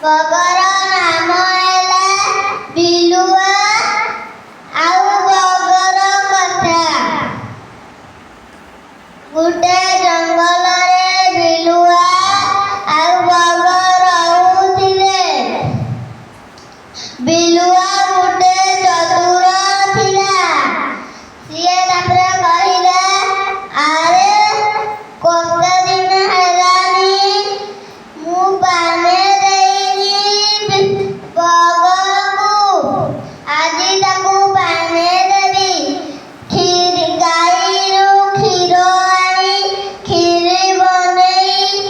ବଗର ନାମ ହେଲା ବିଲୁଆ ଆଉ ବଗର କଥା। ଗୋଟେ ଜଙ୍ଗଲରେ ବିଲୁଆ ଆଉ ବଗ ରହୁଥିଲେ। ବିଲୁଆ ଗୋଟେ ଚତୁର ଥିଲା। ସିଏ ତାପରେ କହିଲା, ଆରେ କେତେ ଦିନ ହେଲାଣି ମୁଁ ପାନେ ଦେଇନି ବଗକୁ, ଆଜି ତାକୁ ପାନେ ଦେବି। ଗାଈରୁ କ୍ଷୀର ଆଣି କ୍ଷୀରି ବନେଇ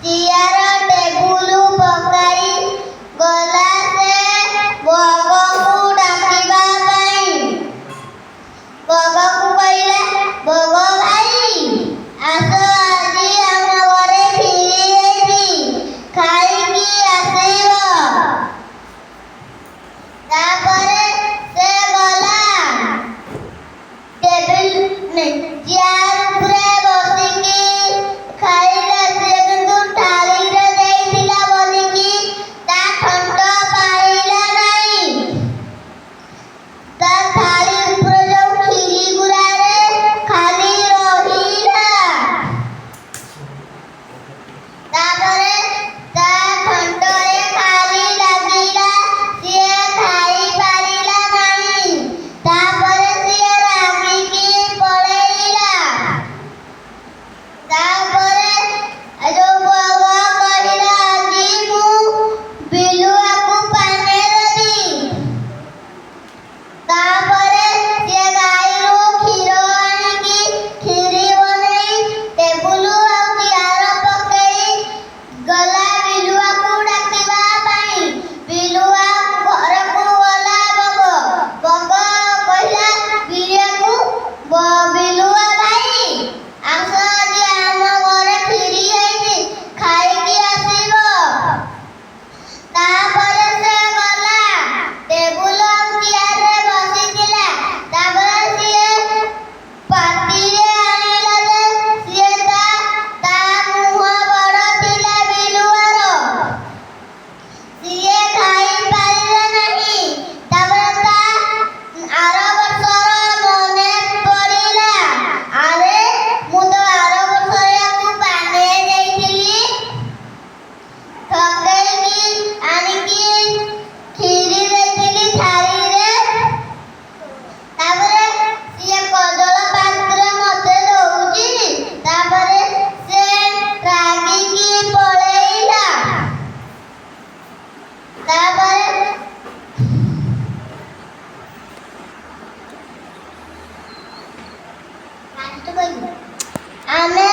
ଚିଆର ଟେବୁଲ ପକାଇ ଗଲା ସେ ବଗକୁ ଡାକିବା ପାଇଁ। ବଗକୁ କହିଲା, ବଗ ଭାଇ ଆସ, ଆଜି ଆମ ଘରେ କ୍ଷୀରି ହେଇଛି, ଖାଇକି ଆସିବ। ତାପରେ ସେ ଗଲା ଚିଆର ଉପରେ ବସିକି ଖାଇଲା। ସେ କିନ୍ତୁ ଥାଳିରେ ଦେଇଥିଲା ବୋଲିକି ତା ଠଣ୍ଟ ପାଇଲା ନାହିଁ। ତା ଥାଳି ଉପରେ ଯୋଉ କ୍ଷୀରି ଗୁରାରେ ଖାଲି ରହିଲା। ତାପରେ ତା ଠଣ୍ଟରେ ଖାଲି ଲାଗିଲା, ସିଏ ଖାଇ ପାରିଲା ନାହିଁ। ତାପରେ ସିଏ ରାଗିକି ପଳେଇଲା। ତାପରେ ଯୋଉ ବଗ କହିଲା, ଆଜି ମୁଁ ବିଲୁଆକୁ ପାନେ ଦେବି। ତାପରେ ସିଏ ଗାଈରୁ କ୍ଷୀର ଆଣିକି କ୍ଷୀରି ବନେଇ ଟେବୁଲ ଆଉ ଚିଆର ପକେଇ ଗଲା ବିଲୁଆକୁ ଡାକିବା ପାଇଁ। ବିଲୁଆ ଘରକୁ ଗଲା ବଗ କହିଲା ବିଲୁଆ ଭାଇ ଆସ, ଆଜି ଆମ ଘରେ କ୍ଷୀରି ହେଇଛି, ଖାଇକି ଆସିବ। ତାପରେ ସେ ଗଲା ଟେବୁଲ ଆଉ ଚିଆରରେ ବସିଥିଲା। ତାପରେ ସିଏ ପାଟିରେ ଆଣିଲା ଯେ ସିଏ ତା ମୁହଁ ବଡ଼ ଥିଲା ବିଲୁଆର, ସିଏ ଖାଇ ପାରିଲା ନାହିଁ। ତାପରେ ତା ଆର ବର୍ଷର ମନେ ପଡ଼ିଲା, ଆରେ ମୁଁ ତ ଆର ବର୍ଷରେ ୟାକୁ ପାନେ ଦେଇଥିଲି, ଠକେଇକି ଆଣିକି କ୍ଷୀରି ଦେଇଥିଲି ଥାଳିରେ। ତାପରେ ସିଏ କଦଳ ପାତ୍ର ମତେ ଦଉଛି। ତାପରେ ସେ ରାଗିକି ପଳେଇଲା। ତାପରେ ଆମେ